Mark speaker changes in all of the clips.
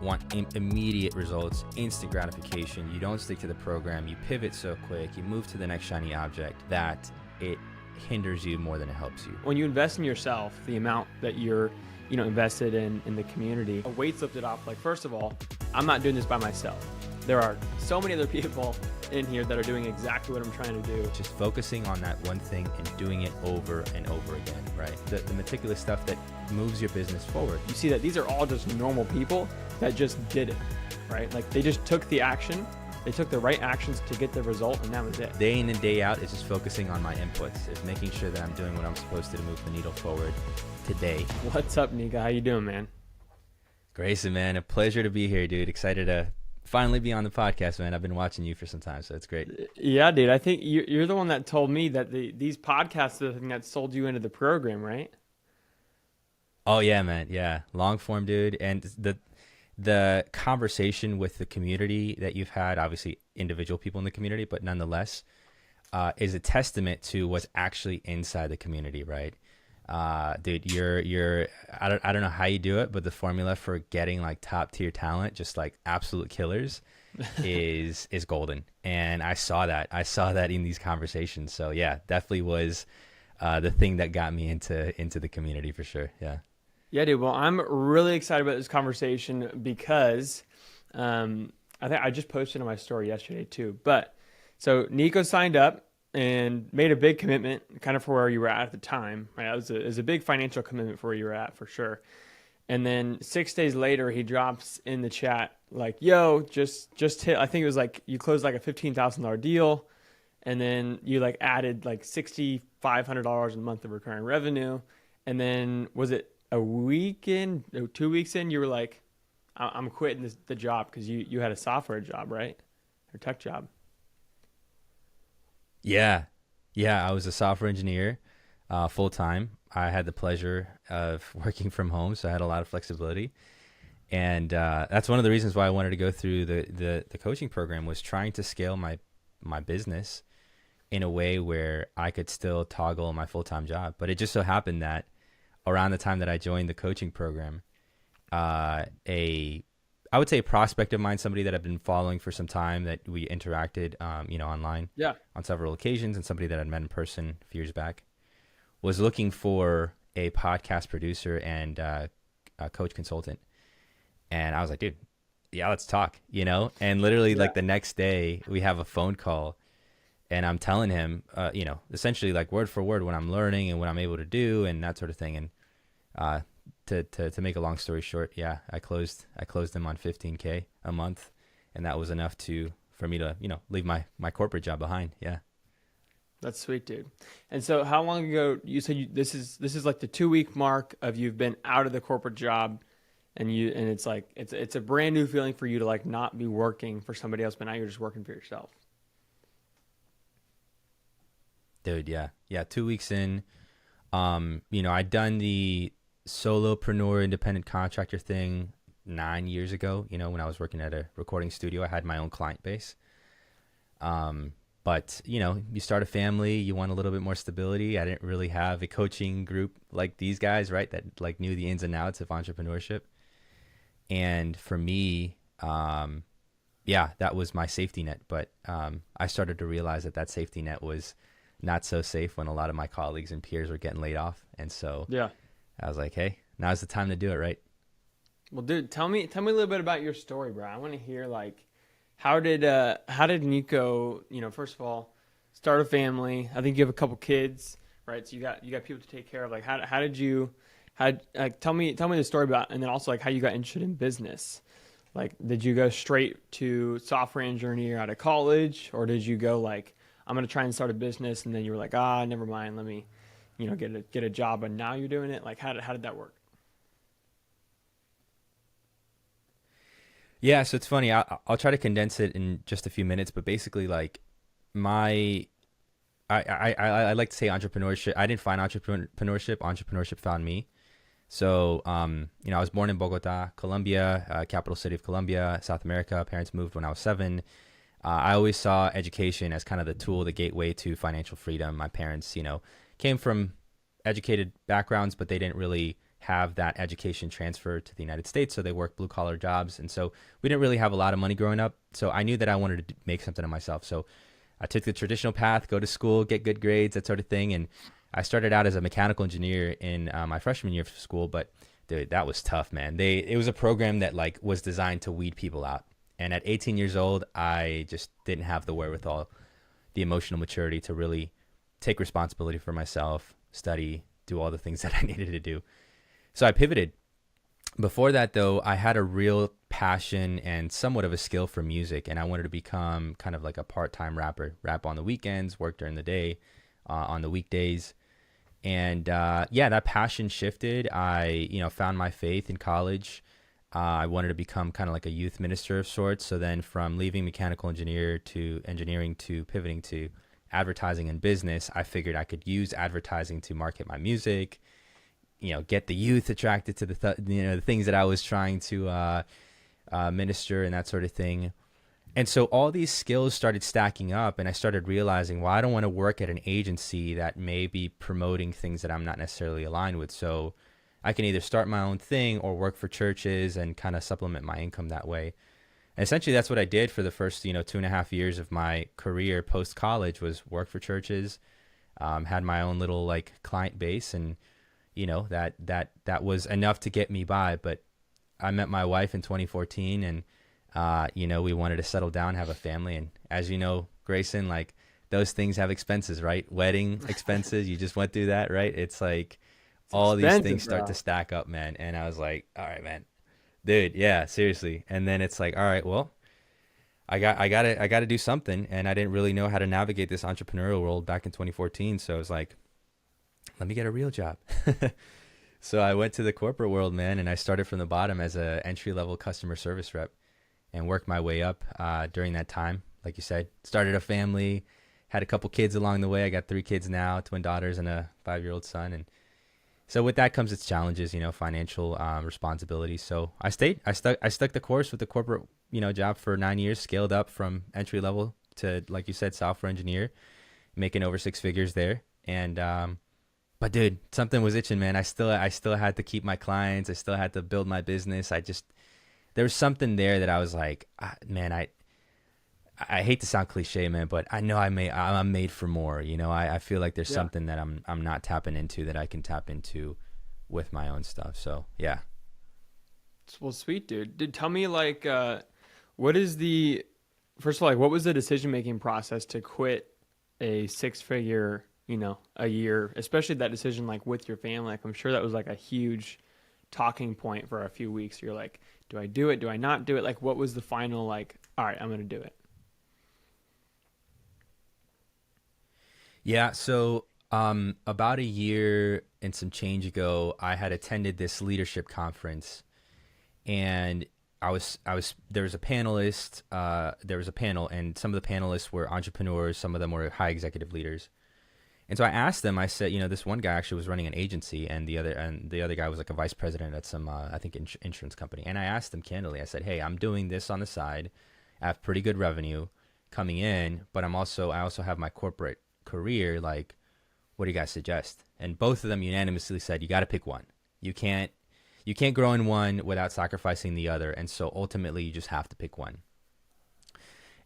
Speaker 1: want immediate results, instant gratification. You don't stick to the program. You pivot so quick. You move to the next shiny object that it hinders you more than it helps you.
Speaker 2: When you invest in yourself, the amount that you're invested in the community, a weight's lifted off. Like, first of all, I'm not doing this by myself. There are so many other people in here that are doing exactly what I'm trying to do.
Speaker 1: Just focusing on that one thing and doing it over and over again, right? The meticulous stuff that moves your business forward.
Speaker 2: You see that these are all just normal people that just did it, right? Like, they just took the action. They took the right actions to get the result, and that was it.
Speaker 1: Day in and day out, it's just focusing on my inputs. It's making sure that I'm doing what I'm supposed to move the needle forward today.
Speaker 2: What's up, Nico? How you doing, man?
Speaker 1: Grayson, man, a pleasure to be here, dude. Excited to finally be on the podcast, man. I've been watching you for some time, so it's great.
Speaker 2: Yeah, dude. I think you're the one that told me that these podcasts are the thing that sold you into the program, right?
Speaker 1: Oh, yeah, man. Yeah. Long form, dude. And the conversation with the community that you've had, obviously individual people in the community, but nonetheless, is a testament to what's actually inside the community, right? Dude, I don't know how you do it, but the formula for getting like top tier talent, just like absolute killers, is golden. And I saw that in these conversations. So yeah, definitely was the thing that got me into the community for sure. Yeah.
Speaker 2: Yeah, dude. Well, I'm really excited about this conversation because I think I just posted on my story yesterday too. But so Nico signed up and made a big commitment kind of for where you were at the time, right? It was a big financial commitment for where you were at for sure. And then 6 days later, he drops in the chat like, yo, just hit, I think it was like you closed like a $15,000 deal. And then you like added like $6,500 a month of recurring revenue. And then was it a week in, 2 weeks in, you were like, I'm quitting the job because you had a software job, right? Or tech job.
Speaker 1: Yeah. I was a software engineer, full time. I had the pleasure of working from home, so I had a lot of flexibility. And that's one of the reasons why I wanted to go through the coaching program, was trying to scale my business in a way where I could still toggle my full-time job. But it just so happened that around the time that I joined the coaching program, I would say a prospect of mine, somebody that I've been following for some time, that we interacted, online on several occasions, and somebody that I'd met in person a few years back, was looking for a podcast producer and a coach consultant. And I was like, dude, yeah, let's talk, and literally like the next day we have a phone call, and I'm telling him, essentially like word for word what I'm learning and what I'm able to do and that sort of thing. And, to make a long story short, yeah, I closed them on $15K a month, and that was enough for me to, leave my corporate job behind. Yeah.
Speaker 2: That's sweet, dude. And so how long ago, you said this is like the 2-week mark of you've been out of the corporate job, and it's like, it's a brand new feeling for you to like not be working for somebody else, but now you're just working for yourself.
Speaker 1: Dude. Yeah. 2 weeks in, I'd done the solopreneur independent contractor thing 9 years ago, when I was working at a recording studio. I had my own client base. But you start a family, you want a little bit more stability. I didn't really have a coaching group like these guys, right, that like knew the ins and outs of entrepreneurship. And for me, that was my safety net. But I started to realize that safety net was not so safe when a lot of my colleagues and peers were getting laid off. And so I was like, hey, now's the time to do it, right?
Speaker 2: Well, dude, tell me a little bit about your story, bro. I want to hear like, how did Nico, first of all, start a family? I think you have a couple kids, right? So you got people to take care of. Like, how did you tell me the story about, and then also like how you got interested in business. Like, did you go straight to software engineer out of college, or did you go like, I'm gonna try and start a business, and then you were like, never mind, let me, get a job, and now you're doing it? Like, how did that work?
Speaker 1: Yeah, so it's funny. I'll try to condense it in just a few minutes, but basically, like, I like to say entrepreneurship. I didn't find entrepreneurship. Entrepreneurship found me. So, I was born in Bogota, Colombia, capital city of Colombia, South America. Parents moved when I was 7. I always saw education as kind of the tool, the gateway to financial freedom. My parents, came from educated backgrounds, but they didn't really have that education transfer to the United States. So they work blue collar jobs. And so we didn't really have a lot of money growing up. So I knew that I wanted to make something of myself. So I took the traditional path, go to school, get good grades, that sort of thing. And I started out as a mechanical engineer in my freshman year of school, but dude, that was tough, man. It was a program that like was designed to weed people out. And at 18 years old, I just didn't have the wherewithal, the emotional maturity to really take responsibility for myself, study, do all the things that I needed to do. So I pivoted. Before that, though, I had a real passion and somewhat of a skill for music, and I wanted to become kind of like a part-time rapper, rap on the weekends, work during the day, on the weekdays. And that passion shifted. I, found my faith in college. I wanted to become kind of like a youth minister of sorts. So then from leaving mechanical engineering to pivoting to advertising and business, I figured I could use advertising to market my music, get the youth attracted to the things that I was trying to minister and that sort of thing. And so all these skills started stacking up, and I started realizing, well, I don't want to work at an agency that may be promoting things that I'm not necessarily aligned with. So I can either start my own thing or work for churches and kind of supplement my income that way. And essentially that's what I did for the first, 2.5 years of my career post-college, was work for churches, had my own little like client base, and that was enough to get me by. But I met my wife in 2014, and we wanted to settle down, have a family. And as you know, Grayson, like those things have expenses, right? Wedding expenses. You just went through that, right? It's like all these things start to stack up, man. And I was like, all right, man, dude. Yeah, seriously. And then it's like, all right, well, I got to do something. And I didn't really know how to navigate this entrepreneurial world back in 2014. So I was like, let me get a real job. So I went to the corporate world, man. And I started from the bottom as a entry-level customer service rep, and worked my way up during that time. Like you said, started a family, had a couple kids along the way. I got 3 kids now, twin daughters and a 5-year-old son. And so with that comes its challenges, financial responsibility. So I stuck the course with the corporate, job for 9 years, scaled up from entry level to, like you said, software engineer, making over 6 figures there. And, but dude, something was itching, man. I still had to keep my clients. I still had to build my business. There was something there that I was like, man, I hate to sound cliche, man, but I know I'm made for more. I feel like there's something that I'm not tapping into that I can tap into with my own stuff. So yeah.
Speaker 2: Well, sweet, dude. Tell me, like, what was the decision-making process to quit a 6-figure, a year, especially that decision, like with your family? Like, I'm sure that was like a huge talking point for a few weeks. You're like, do I do it? Do I not do it? Like, what was the final, like, all right, I'm going to do it?
Speaker 1: Yeah. So, about a year and some change ago, I had attended this leadership conference, and there was a panelist, there was a panel, and some of the panelists were entrepreneurs. Some of them were high executive leaders. And so I asked them, I said, this one guy actually was running an agency, and the other guy was like a vice president at some, I think, insurance company. And I asked them candidly, I said, hey, I'm doing this on the side. I have pretty good revenue coming in, but I also have my corporate career. Like, what do you guys suggest? And both of them unanimously said, you got to pick one. You can't grow in one without sacrificing the other. And so ultimately you just have to pick one.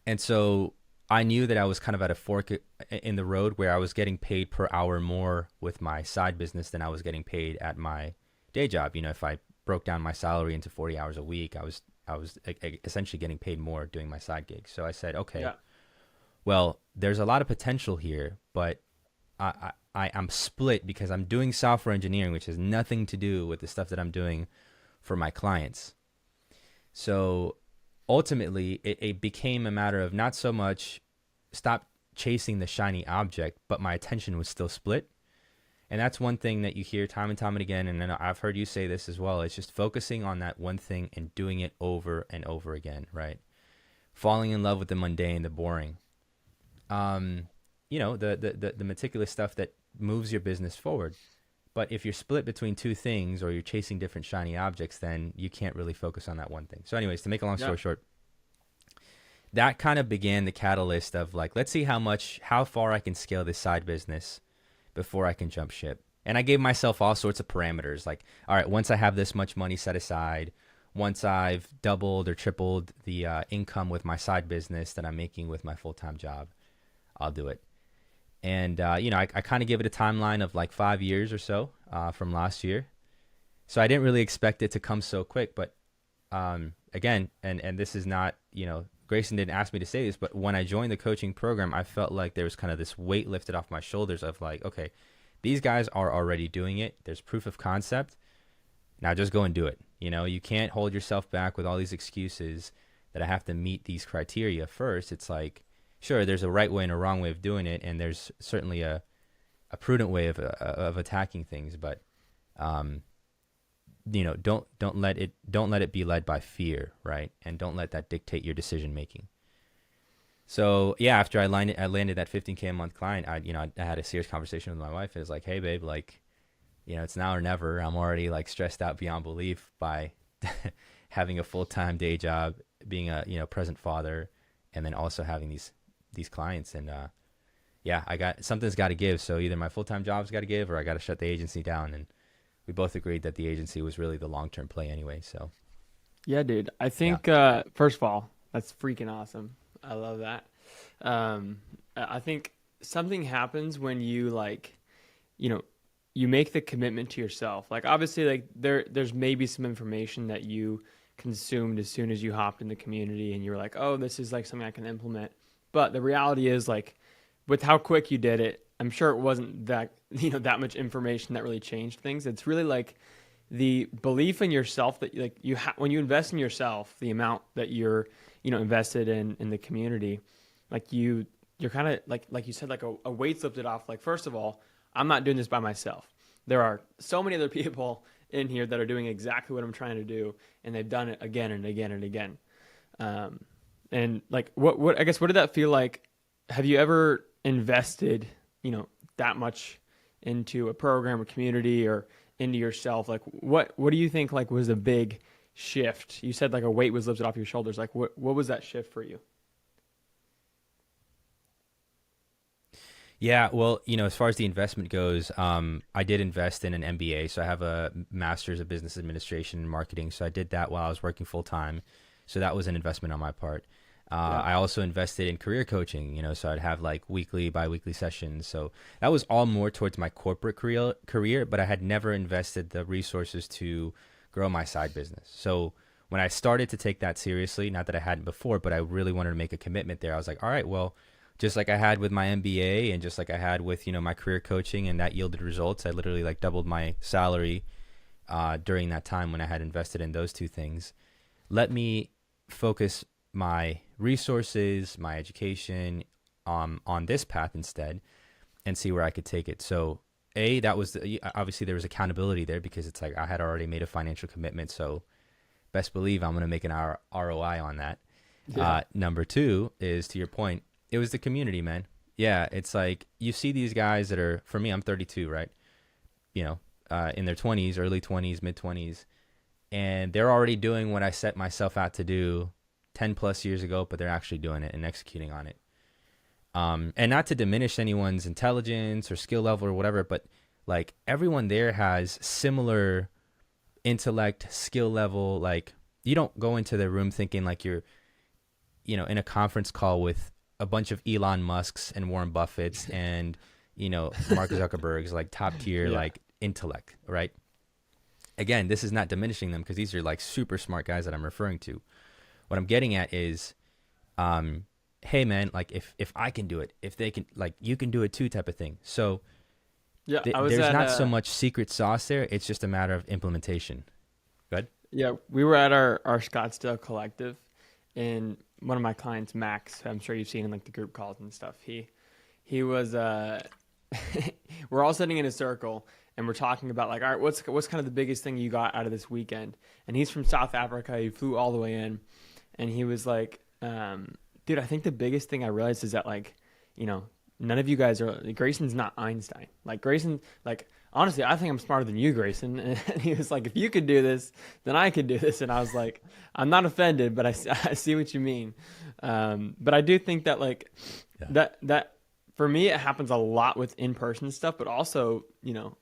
Speaker 1: And so I knew that I was kind of at a fork in the road where I was getting paid per hour more with my side business than I was getting paid at my day job. If I broke down my salary into 40 hours a week, I was essentially getting paid more doing my side gig. So I said, okay, well, there's a lot of potential here, but I'm split because I'm doing software engineering, which has nothing to do with the stuff that I'm doing for my clients. So ultimately, it became a matter of not so much stop chasing the shiny object, but my attention was still split. And that's one thing that you hear time and time again, and I've heard you say this as well. It's just focusing on that one thing and doing it over and over again, right? Falling in love with the mundane, the boring. The meticulous stuff that moves your business forward. But if you're split between two things, or you're chasing different shiny objects, then you can't really focus on that one thing. So anyways, to make a long story short, that kind of began the catalyst of like, let's see how far I can scale this side business before I can jump ship. And I gave myself all sorts of parameters. Like, all right, once I have this much money set aside, once I've doubled or tripled the income with my side business that I'm making with my full-time job, I'll do it. And, I kind of give it a timeline of like 5 years or so from last year. So I didn't really expect it to come so quick. But again, and this is not, Grayson didn't ask me to say this, but when I joined the coaching program, I felt like there was kind of this weight lifted off my shoulders of like, okay, these guys are already doing it. There's proof of concept. Now just go and do it. You can't hold yourself back with all these excuses that I have to meet these criteria first. It's like, sure, there's a right way and a wrong way of doing it, and there's certainly a prudent way of attacking things, but don't let it be led by fear, right? And don't let that dictate your decision making. So yeah, after I landed that 15K a month client, I had a serious conversation with my wife. It was like, hey babe, like, it's now or never. I'm already like stressed out beyond belief by having a full-time day job, being a present father, and then also having these clients. And something's got to give. So either my full-time job's got to give, or I got to shut the agency down. And we both agreed that the agency was really the long-term play anyway. So
Speaker 2: yeah, dude, I think first of all, that's freaking awesome. I love that. I think something happens when you you make the commitment to yourself. Like obviously, like there's maybe some information that you consumed as soon as you hopped in the community, and you were like, oh, this is like something I can implement. But the reality is, like, with how quick you did it, I'm sure it wasn't that that much information that really changed things. It's really like the belief in yourself that like when you invest in yourself, the amount that you're invested in the community, like you're kind of like you said, like a weight's lifted off. Like, first of all, I'm not doing this by myself. There are so many other people in here that are doing exactly what I'm trying to do, and they've done it again and again and again. And like, what I guess, what did that feel like? Have you ever invested, that much into a program or community or into yourself? Like, what do you think like was a big shift? You said like a weight was lifted off your shoulders. Like, what was that shift for you?
Speaker 1: Yeah, well, as far as the investment goes, I did invest in an MBA. So I have a master's of business administration and marketing. So I did that while I was working full time. So that was an investment on my part. I also invested in career coaching, so I'd have like weekly, bi-weekly sessions. So that was all more towards my corporate career, but I had never invested the resources to grow my side business. So when I started to take that seriously, not that I hadn't before, but I really wanted to make a commitment there. I was like, all right, well, just like I had with my MBA and just like I had with, my career coaching, and that yielded results. I literally like doubled my salary during that time when I had invested in those two things. Let me focus my resources, my education on this path instead, and see where I could take it. So that was obviously there was accountability there, because it's like I had already made a financial commitment. So best believe I'm going to make an ROI on that. Yeah. Number two is, to your point, it was the community, man. Yeah, it's like you see these guys that are, for me, I'm 32, right? In their 20s, early 20s, mid 20s, and they're already doing what I set myself out to do 10 plus years ago, but they're actually doing it and executing on it. And not to diminish anyone's intelligence or skill level or whatever, but like everyone there has similar intellect, skill level. Like you don't go into the room thinking like you're, in a conference call with a bunch of Elon Musks and Warren Buffetts and, Mark Zuckerberg's like top tier, like intellect, right? Again, this is not diminishing them, because these are like super smart guys that I'm referring to. What I'm getting at is, hey man, like if I can do it, if they can, like you can do it too, type of thing. So
Speaker 2: yeah,
Speaker 1: there's not so much secret sauce there. It's just a matter of implementation. Good.
Speaker 2: Yeah, we were at our Scottsdale collective, and one of my clients, Max, I'm sure you've seen in like the group calls and stuff. He was we're all sitting in a circle, and we're talking about like, all right, what's kind of the biggest thing you got out of this weekend? And he's from South Africa. He flew all the way in, and he was like, dude, I think the biggest thing I realized is that like, none of you guys are, Grayson's not Einstein. Like Grayson, like honestly, I think I'm smarter than you, Grayson. And he was like, if you could do this, then I could do this. And I was like, I'm not offended, but I see what you mean. But I do think that like that For me, it happens a lot with in-person stuff, but also,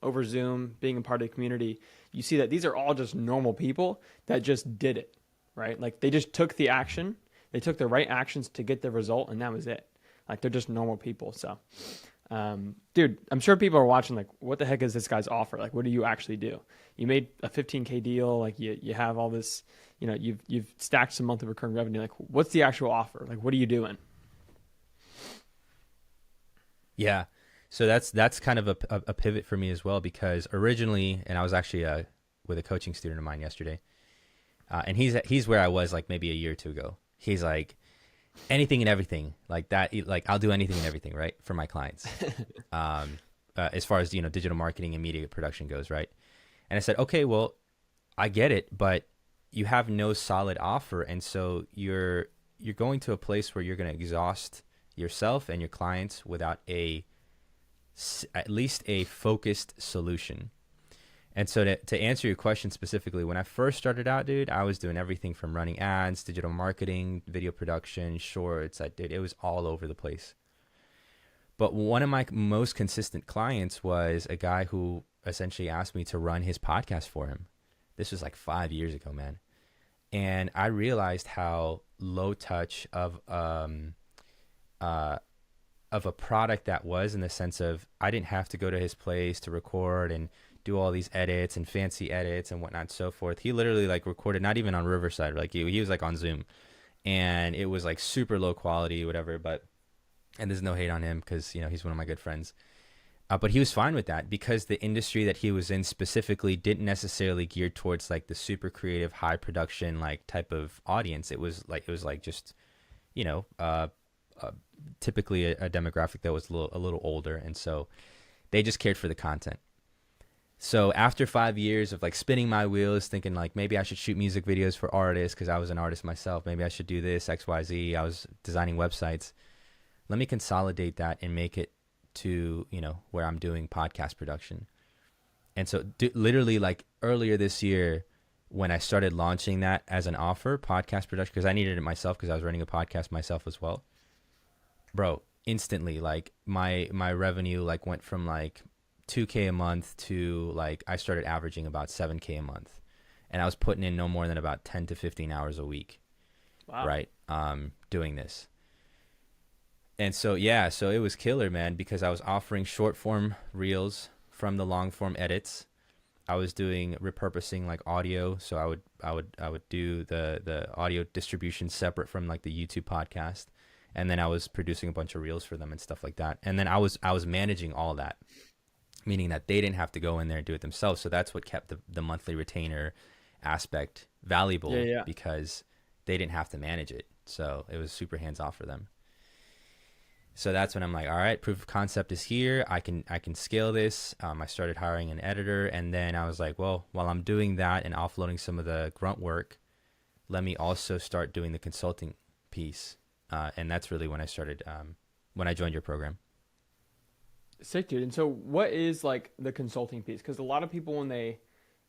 Speaker 2: over Zoom, being a part of the community, you see that these are all just normal people that just did it, right? Like they just took the action, they took the right actions to get the result, and that was it. Like they're just normal people. So, dude, I'm sure people are watching like, what the heck is this guy's offer? Like, what do you actually do? You made a 15K deal. Like you have all this, you've stacked some monthly recurring revenue. Like what's the actual offer? Like, what are you doing?
Speaker 1: Yeah. So that's kind of a pivot for me as well, because originally, and I was actually with a coaching student of mine yesterday, and he's where I was like maybe a year or two ago. He's like, anything and everything like that. Like I'll do anything and everything, right, for my clients, as far as digital marketing and media production goes, right? And I said, okay, well, I get it, but you have no solid offer, and so you're going to a place where you're going to exhaust yourself and your clients without at least a focused solution. And so to answer your question specifically, when I first started out, dude, I was doing everything from running ads, digital marketing, video production, shorts. It was all over the place. But one of my most consistent clients was a guy who essentially asked me to run his podcast for him. This was like 5 years ago, man. And I realized how low touch of a product that was, in the sense of I didn't have to go to his place to record and do all these edits and fancy edits and whatnot and so forth. He literally like recorded, not even on Riverside, like he was like on Zoom, and it was like super low quality, whatever. And there's no hate on him because he's one of my good friends. But he was fine with that because the industry that he was in specifically didn't necessarily gear towards like the super creative, high production like type of audience. It was like just typically a demographic that was a little older, and so they just cared for the content. So after 5 years of like spinning my wheels, thinking like maybe I should shoot music videos for artists because I was an artist myself, maybe I should do this XYZ, I was designing websites. Let me consolidate that and make it to where I'm doing podcast production. And so literally like earlier this year, when I started launching that as an offer, podcast production, because I needed it myself because I was running a podcast myself as well. Bro, instantly, like my revenue like went from like $2K a month to like I started averaging about $7K a month, and I was putting in no more than about 10 to 15 hours a week. Wow. Right, doing this. And so so it was killer, man, because I was offering short form reels from the long form edits. I was doing repurposing like audio, so I would do the audio distribution separate from like the YouTube podcast. And then I was producing a bunch of reels for them and stuff like that. And then I was managing all that, meaning that they didn't have to go in there and do it themselves. So that's what kept the monthly retainer aspect valuable, because they didn't have to manage it. So it was super hands off for them. So that's when I'm like, all right, proof of concept is here. I can scale this. I started hiring an editor, and then I was like, well, while I'm doing that and offloading some of the grunt work, let me also start doing the consulting piece. And that's really when I started, when I joined your program.
Speaker 2: Sick, dude. And so what is like the consulting piece? Because a lot of people, when they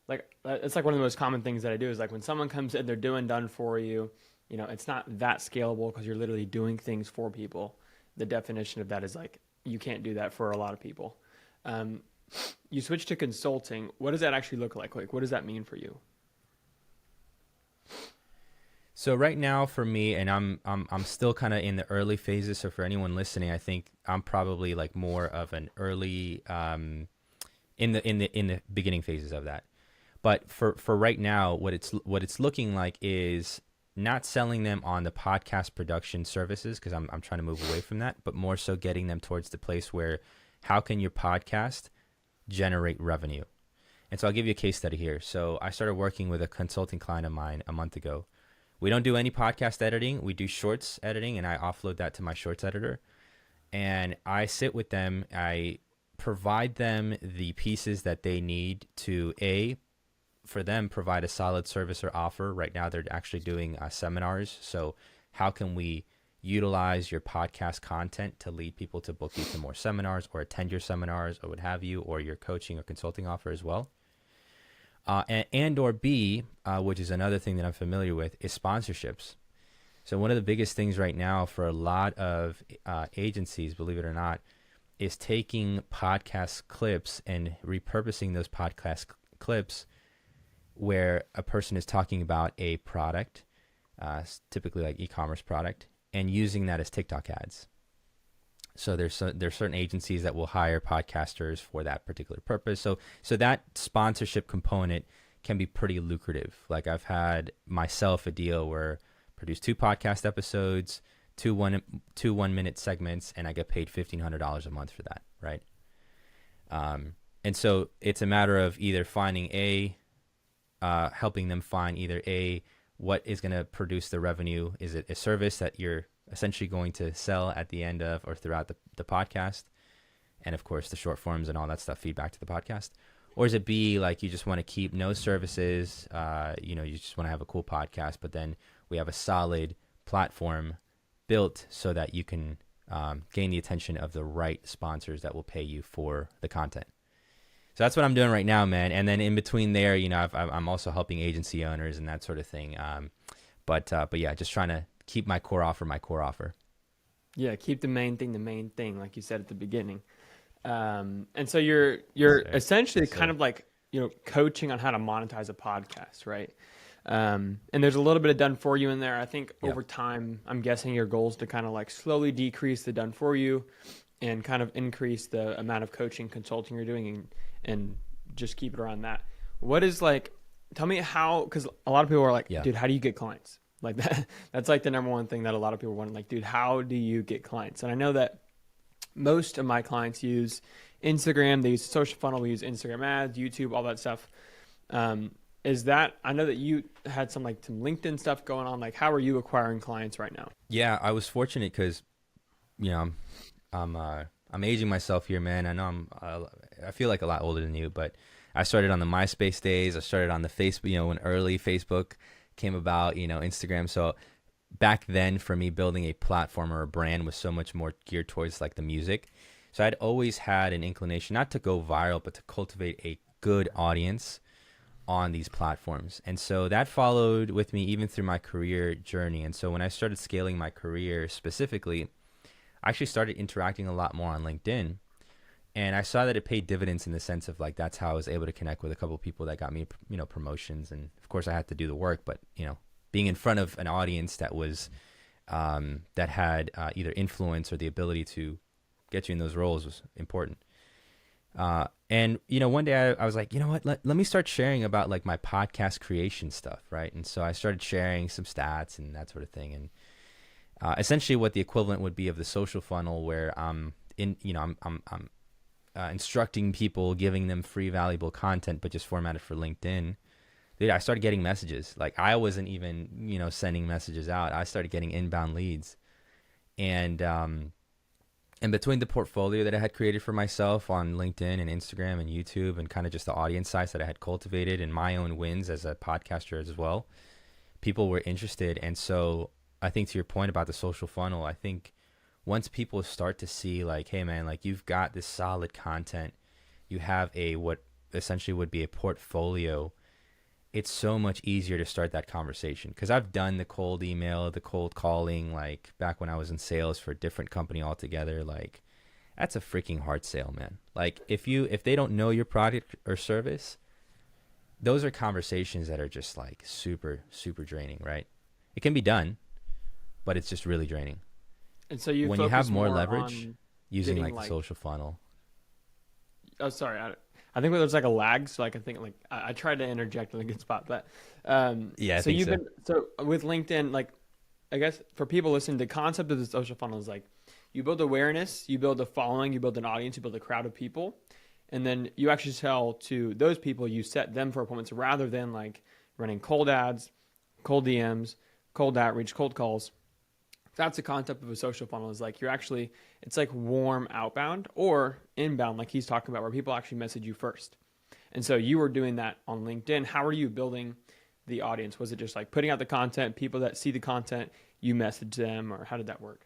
Speaker 2: like, it's like one of the most common things that I do is like when someone comes in, they're doing done for you, it's not that scalable because you're literally doing things for people. The definition of that is like, you can't do that for a lot of people. You switch to consulting. What does that actually look like? Like, what does that mean for you?
Speaker 1: So right now for me, and I'm still kind of in the early phases. So for anyone listening, I think I'm probably like more of an early, in the beginning phases of that. But for right now, what it's looking like is not selling them on the podcast production services, because I'm trying to move away from that, but more so getting them towards the place where how can your podcast generate revenue? And so I'll give you a case study here. So I started working with a consulting client of mine a month ago. We don't do any podcast editing. We do shorts editing, and I offload that to my shorts editor. And I sit with them. I provide them the pieces that they need to, for them, provide a solid service or offer. Right now, they're actually doing seminars. So how can we utilize your podcast content to lead people to book you to more seminars or attend your seminars or what have you, or your coaching or consulting offer as well? And or B, which is another thing that I'm familiar with, is sponsorships. So one of the biggest things right now for a lot of agencies, believe it or not, is taking podcast clips and repurposing those podcast clips where a person is talking about a product, typically like e-commerce product, and using that as TikTok ads. So there's certain agencies that will hire podcasters for that particular purpose. So that sponsorship component can be pretty lucrative. Like I've had myself a deal where I produce 2 podcast episodes, two 1-minute segments, and I get paid $1,500 a month for that, right? And so it's a matter of either finding helping them find either what is going to produce the revenue. Is it a service that you're essentially going to sell at the end of or throughout the podcast? And of course, the short forms and all that stuff feed back to the podcast. Or is it B, like you just want to keep no services, you just want to have a cool podcast, but then we have a solid platform built so that you can gain the attention of the right sponsors that will pay you for the content. So that's what I'm doing right now, man. And then in between there, I'm also helping agency owners and that sort of thing. But yeah, just trying to keep my core offer. Yeah,
Speaker 2: keep the main thing, like you said at the beginning. And so you're essentially kind of like, coaching on how to monetize a podcast, right? And there's a little bit of done for you in there. I think over time, I'm guessing your goal is to kind of like slowly decrease the done for you and kind of increase the amount of coaching, consulting you're doing and just keep it around that. What is like, tell me how, because a lot of people are like, dude, how do you get clients? Like that's like the number one thing that a lot of people want. Like, dude, how do you get clients? And I know that most of my clients use Instagram. They use social funnel. We use Instagram ads, YouTube, all that stuff. I know that you had some LinkedIn stuff going on. Like, how are you acquiring clients right now?
Speaker 1: Yeah, I was fortunate because, I'm aging myself here, man. I know I feel like a lot older than you, but I started on the MySpace days. I started on the Facebook, when early Facebook came about, Instagram. So back then for me, building a platform or a brand was so much more geared towards like the music. So I'd always had an inclination not to go viral, but to cultivate a good audience on these platforms. And so that followed with me even through my career journey. And so when I started scaling my career specifically, I actually started interacting a lot more on LinkedIn. And I saw that it paid dividends in the sense of like, that's how I was able to connect with a couple of people that got me, promotions. And of course I had to do the work, but, being in front of an audience that was, that had either influence or the ability to get you in those roles was important. And, one day I was like, you know what, let me start sharing about like my podcast creation stuff. Right. And so I started sharing some stats and that sort of thing. And essentially what the equivalent would be of the social funnel where I'm instructing people, giving them free, valuable content, but just formatted for LinkedIn. Dude, I started getting messages. Like I wasn't even, sending messages out. I started getting inbound leads. And between the portfolio that I had created for myself on LinkedIn and Instagram and YouTube and kind of just the audience size that I had cultivated and my own wins as a podcaster as well, people were interested. And so I think to your point about the social funnel, I think once people start to see like, hey man, like you've got this solid content, you have what essentially would be a portfolio, it's so much easier to start that conversation. Because I've done the cold email, the cold calling, like back when I was in sales for a different company altogether. Like that's a freaking hard sale, man. Like if they don't know your product or service, those are conversations that are just like super, super draining, right? It can be done, but it's just really draining.
Speaker 2: And so
Speaker 1: when you have more leverage using like the social funnel.
Speaker 2: Oh, sorry. I think there's like a lag, so I can think like I tried to interject in a good spot, but
Speaker 1: yeah.
Speaker 2: So with LinkedIn, like I guess for people listening, the concept of the social funnel is like you build awareness, you build a following, you build an audience, you build a crowd of people, and then you actually sell to those people. You set them for appointments rather than like running cold ads, cold DMs, cold outreach, cold calls. That's the concept of a social funnel is like it's like warm outbound or inbound, like he's talking about, where people actually message you first. And so you were doing that on LinkedIn. How are you building the audience? Was it just like putting out the content, people that see the content, you message them, or how did that work?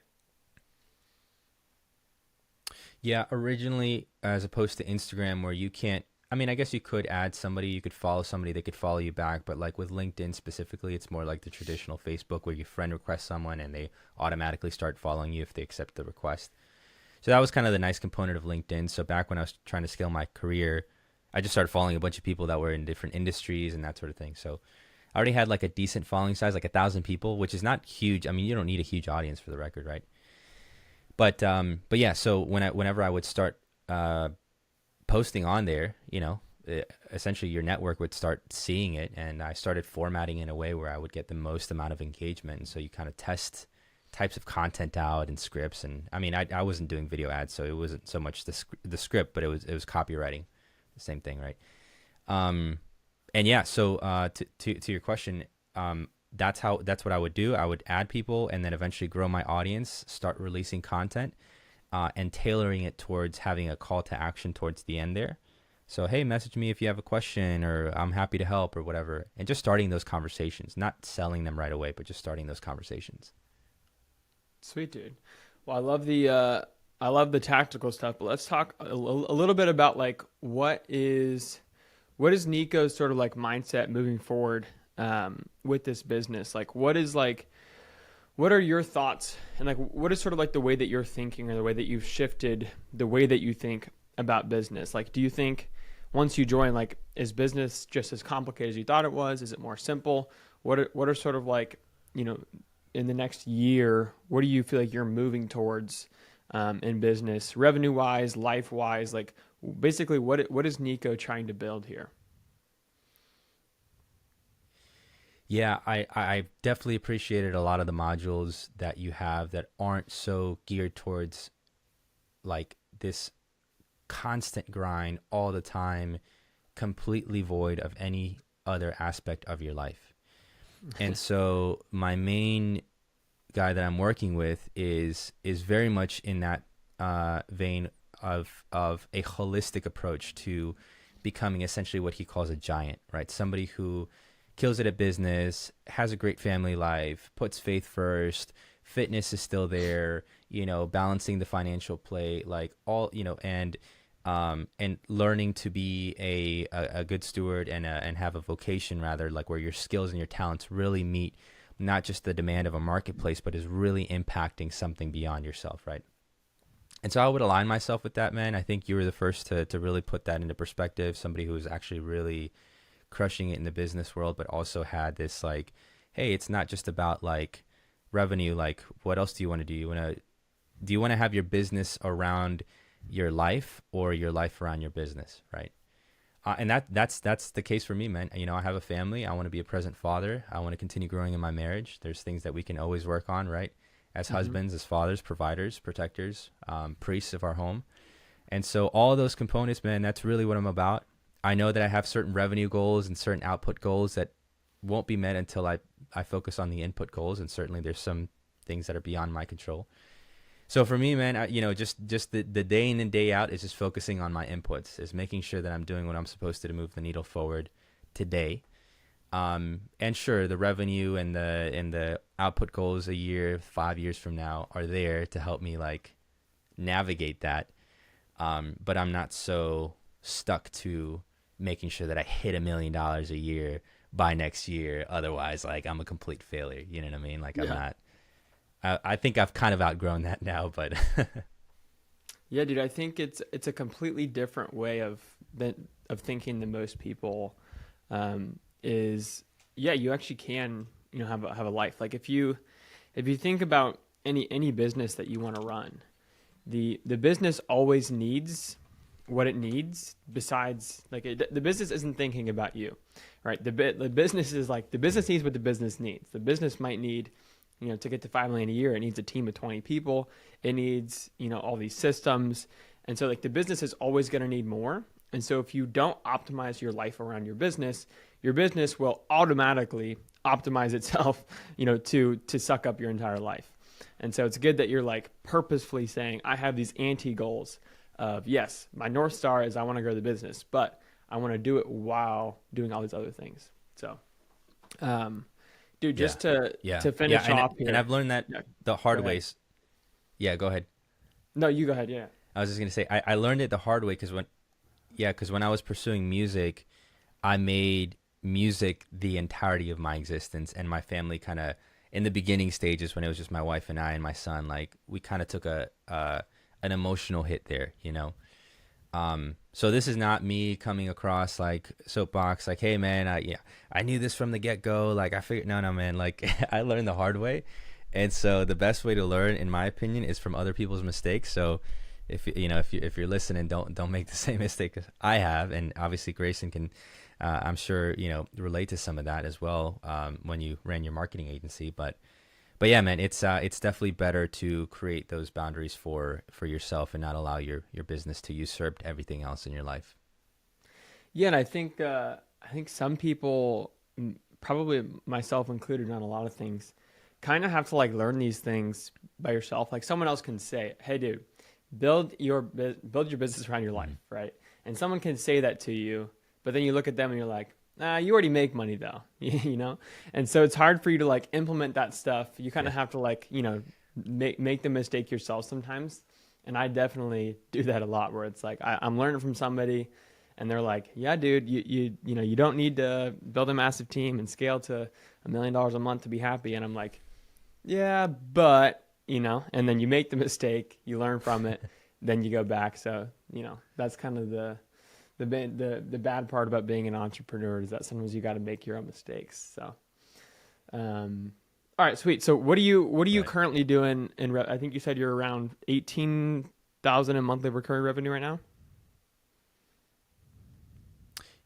Speaker 1: Yeah, originally, as opposed to Instagram where you can't, I guess you could add somebody, you could follow somebody, they could follow you back. But like with LinkedIn specifically, it's more like the traditional Facebook where you friend request someone and they automatically start following you if they accept the request. So that was kind of the nice component of LinkedIn. So back when I was trying to scale my career, I just started following a bunch of people that were in different industries and that sort of thing. So I already had like a decent following size, like 1,000 people, which is not huge. I mean, you don't need a huge audience for the record, right? But yeah. So whenever I would start posting on there, essentially your network would start seeing it, and I started formatting in a way where I would get the most amount of engagement. And so you kind of test types of content out and scripts. And I mean, I wasn't doing video ads, so it wasn't so much the script, but it was copywriting, the same thing, right? And yeah, so to your question, that's what I would do. I would add people and then eventually grow my audience, start releasing content, and tailoring it towards having a call to action towards the end there. So, hey, message me if you have a question, or I'm happy to help, or whatever. And just starting those conversations, not selling them right away, but just starting those conversations.
Speaker 2: Sweet, dude. Well, I love the tactical stuff, but let's talk a little bit about like what is Nico's sort of like mindset moving forward with this business? Like what are your thoughts, and like what is sort of like the way that you're thinking, or the way that you've shifted the way that you think about business? Like, do you think once you join, like, is business just as complicated as you thought it was? Is it more simple? What are sort of like, in the next year, what do you feel like you're moving towards in business, revenue wise, life wise? Like basically what is Nico trying to build here?
Speaker 1: Yeah, I definitely appreciated a lot of the modules that you have that aren't so geared towards like this constant grind all the time, completely void of any other aspect of your life. And so my main guy that I'm working with is very much in that vein of a holistic approach to becoming essentially what he calls a giant, right? Somebody who kills it at business, has a great family life, puts faith first, fitness is still there, balancing the financial plate, like all, and learning to be a good steward and have a vocation, rather, like where your skills and your talents really meet not just the demand of a marketplace, but is really impacting something beyond yourself, right? And so I would align myself with that, man. I think you were the first to really put that into perspective, somebody who was actually really crushing it in the business world, but also had this like, hey, it's not just about like revenue. Like, what else do you want to do? Do you want to have your business around your life, or your life around your business, right? And that's the case for me, man. I have a family. I want to be a present father. I want to continue growing in my marriage. There's things that we can always work on, right? As husbands, as fathers, providers, protectors, priests of our home. And so all of those components, man, that's really what I'm about. I know that I have certain revenue goals and certain output goals that won't be met until I focus on the input goals. And certainly there's some things that are beyond my control. So for me, man, just the day in and day out is just focusing on my inputs, is making sure that I'm doing what I'm supposed to move the needle forward today. And sure, the revenue and the output goals a year, 5 years from now are there to help me like navigate that. But I'm not so stuck to making sure that I hit $1 million a year by next year. Otherwise, like, I'm a complete failure. You know what I mean? Like, yeah. I'm not. I think I've kind of outgrown that now, but
Speaker 2: yeah, dude, I think it's a completely different way of thinking than most people. You actually can, have a life. Like if you think about any business that you want to run, the business always needs what it needs. Besides, like, the business isn't thinking about you, right? The business is like, the business needs what the business needs. The business might need, to get to 5 million a year, it needs a team of 20 people. It needs, all these systems. And so like the business is always going to need more. And so if you don't optimize your life around your business will automatically optimize itself, to suck up your entire life. And so it's good that you're like purposefully saying, I have these anti-goals of, yes, my North Star is I want to grow the business, but I want to do it while doing all these other things. So, dude, just to finish off here.
Speaker 1: And I've learned that the hard ways. Yeah, go ahead.
Speaker 2: No, you go ahead. Yeah.
Speaker 1: I was just going to say, I learned it the hard way because when I was pursuing music, I made music the entirety of my existence, and my family kind of, in the beginning stages when it was just my wife and I and my son, like we kind of took a an emotional hit there, you know. So this is not me coming across like soapbox, like, hey man, I knew this from the get go. Like I figured, no, man, like I learned the hard way. And so the best way to learn, in my opinion, is from other people's mistakes. So if you're listening, don't make the same mistake I have. And obviously Grayson can, I'm sure, relate to some of that as well, when you ran your marketing agency, but yeah, man, it's definitely better to create those boundaries for yourself and not allow your business to usurp everything else in your life.
Speaker 2: Yeah, and I think some people, probably myself included, on a lot of things, kind of have to like learn these things by yourself. Like someone else can say, "Hey, dude, build your business around your life," right? And someone can say that to you, but then you look at them and you're like, you already make money though, And so it's hard for you to like implement that stuff. You kind of have to like, make the mistake yourself sometimes. And I definitely do that a lot, where it's like, I'm learning from somebody and they're like, yeah, dude, you don't need to build a massive team and scale to $1 million a month to be happy. And I'm like, yeah, but, and then you make the mistake, you learn from it, then you go back. So, that's kind of the bad part about being an entrepreneur, is that sometimes you got to make your own mistakes. So, all right, sweet. So what are you currently doing I think you said you're around 18,000 in monthly recurring revenue right now.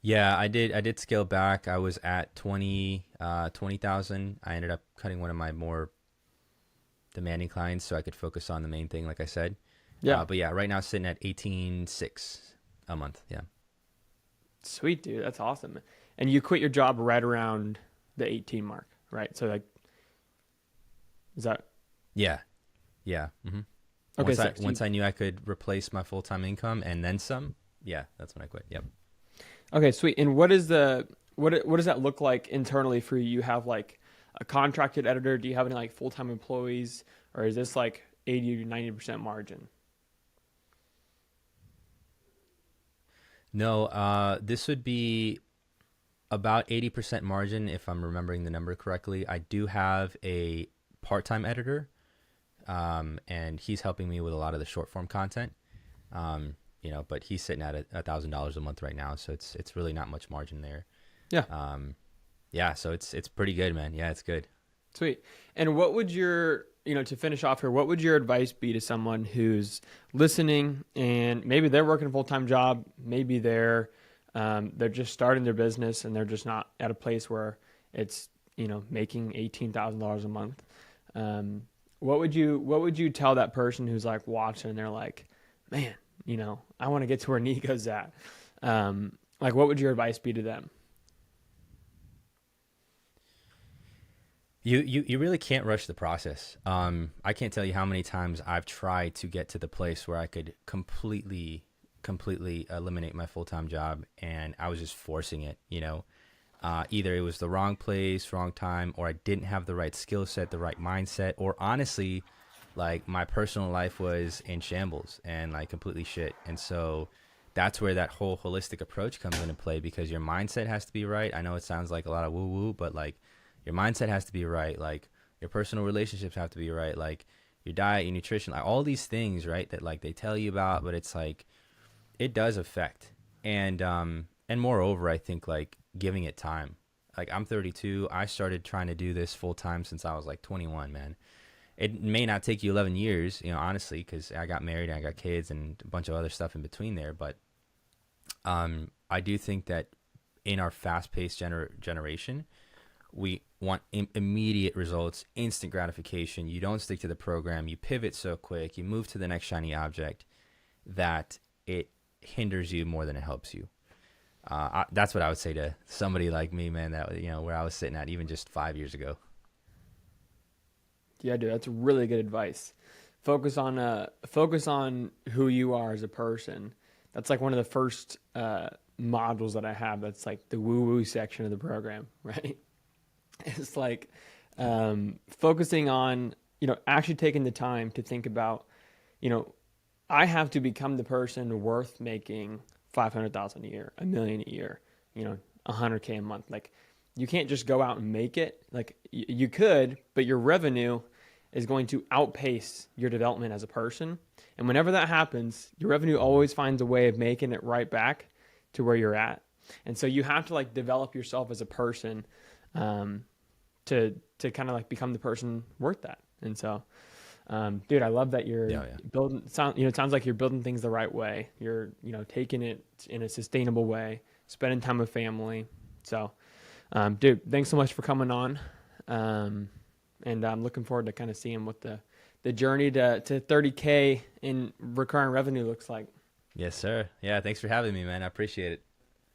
Speaker 1: Yeah, I did scale back. I was at 20,000. I ended up cutting one of my more demanding clients so I could focus on the main thing, like I said. Yeah. But yeah, right now sitting at 18,600 a month. Yeah.
Speaker 2: Sweet, dude. That's awesome. And you quit your job right around the 18 mark, right? So like, is that?
Speaker 1: Yeah. Yeah. Mm-hmm. Okay. Once I knew I could replace my full-time income and then some, yeah, that's when I quit. Yep.
Speaker 2: Okay, sweet. And what does that look like internally for you? You have like a contracted editor? Do you have any like full-time employees, or is this like 80 to 90% margin?
Speaker 1: No, this would be about 80% margin if I'm remembering the number correctly. I do have a part-time editor, and he's helping me with a lot of the short form content. But he's sitting at $1,000 a month right now, so it's really not much margin there.
Speaker 2: Yeah.
Speaker 1: Yeah, so it's pretty good, man. Yeah, it's good.
Speaker 2: Sweet. And what would to finish off here, what would your advice be to someone who's listening and maybe they're working a full-time job, maybe they're just starting their business and they're just not at a place where it's, making $18,000 a month. What would you tell that person who's like watching and they're like, man, I want to get to where Nico's at. Like, what would your advice be to them?
Speaker 1: You really can't rush the process. I can't tell you how many times I've tried to get to the place where I could completely eliminate my full-time job, and I was just forcing it, Either it was the wrong place, wrong time, or I didn't have the right skill set, the right mindset, or honestly, like my personal life was in shambles and like completely shit. And so that's where that whole holistic approach comes into play, because your mindset has to be right. I know it sounds like a lot of woo-woo, but like, your mindset has to be right. Like your personal relationships have to be right. Like your diet, your nutrition, like all these things, right? That like they tell you about, but it's like, it does affect. And moreover, I think like giving it time. Like I'm 32. I started trying to do this full time since I was like 21, man. It may not take you 11 years, honestly, because I got married and I got kids and a bunch of other stuff in between there. But I do think that in our fast-paced generation, we want immediate results, instant gratification. You don't stick to the program. You pivot so quick. You move to the next shiny object that it hinders you more than it helps you. That's what I would say to somebody like me, man, that, where I was sitting at even just 5 years ago.
Speaker 2: Yeah, dude, that's really good advice. Focus on who you are as a person. That's like one of the first modules that I have. That's like the woo-woo section of the program, right? It's like focusing on, actually taking the time to think about, I have to become the person worth making 500,000 a year, $1 million a year, 100K a month. Like you can't just go out and make it. Like you could, but your revenue is going to outpace your development as a person. And whenever that happens, your revenue always finds a way of making it right back to where you're at. And so you have to like develop yourself as a person to kind of like become the person worth that. And so, dude, I love that you're building. It sounds like you're building things the right way. You're taking it in a sustainable way, spending time with family. So, dude, thanks so much for coming on. And I'm looking forward to kind of seeing what the journey to 30K in recurring revenue looks like.
Speaker 1: Yes, sir. Yeah, thanks for having me, man. I appreciate it.